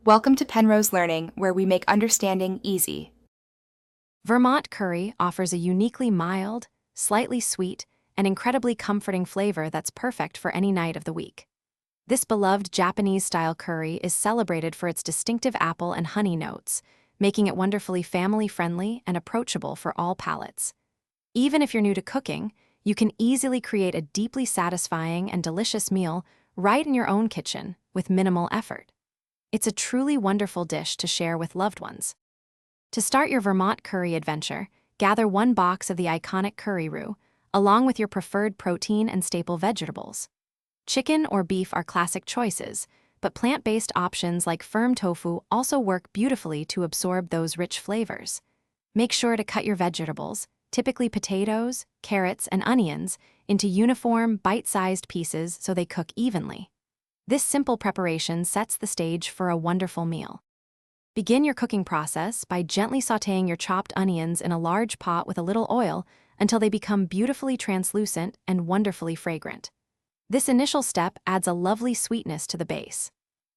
Welcome to Penrose Learning, where we make understanding easy. Vermont Curry offers a uniquely mild, slightly sweet, and incredibly comforting flavor that's perfect for any night of the week. This beloved Japanese-style curry is celebrated for its distinctive apple and honey notes, making it wonderfully family-friendly and approachable for all palates. Even if you're new to cooking, you can easily create a deeply satisfying and delicious meal right in your own kitchen with minimal effort. It's a truly wonderful dish to share with loved ones. To start your Vermont curry adventure, gather 1 box of the iconic curry roux, along with your preferred protein and staple vegetables. Chicken or beef are classic choices, but plant-based options like firm tofu also work beautifully to absorb those rich flavors. Make sure to cut your vegetables, typically potatoes, carrots, and onions, into uniform, bite-sized pieces so they cook evenly. This simple preparation sets the stage for a wonderful meal. Begin your cooking process by gently sautéing your chopped onions in a large pot with a little oil until they become beautifully translucent and wonderfully fragrant. This initial step adds a lovely sweetness to the base.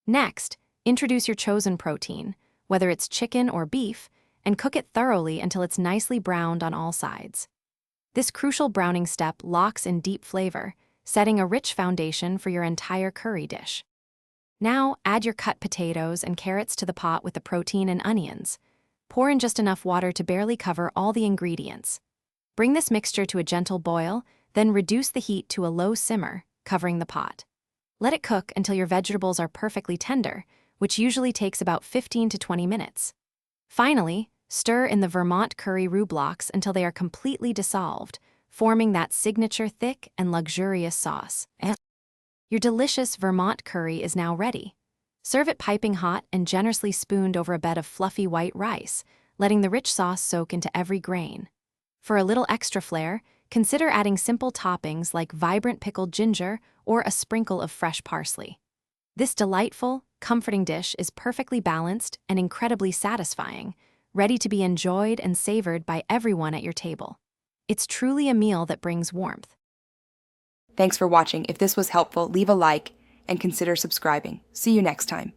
Next, introduce your chosen protein, whether it's chicken or beef, and cook it thoroughly until it's nicely browned on all sides. This crucial browning step locks in deep flavor, setting a rich foundation for your entire curry dish. Now, add your cut potatoes and carrots to the pot with the protein and onions. Pour in just enough water to barely cover all the ingredients. Bring this mixture to a gentle boil, then reduce the heat to a low simmer, covering the pot. Let it cook until your vegetables are perfectly tender, which usually takes about 15 to 20 minutes. Finally, stir in the Vermont curry roux blocks until they are completely dissolved, forming that signature thick and luxurious sauce. Your delicious Vermont curry is now ready. Serve it piping hot and generously spooned over a bed of fluffy white rice, letting the rich sauce soak into every grain. For a little extra flair, consider adding simple toppings like vibrant pickled ginger or a sprinkle of fresh parsley. This delightful, comforting dish is perfectly balanced and incredibly satisfying, ready to be enjoyed and savored by everyone at your table. It's truly a meal that brings warmth. Thanks for watching. If this was helpful, leave a like and consider subscribing. See you next time.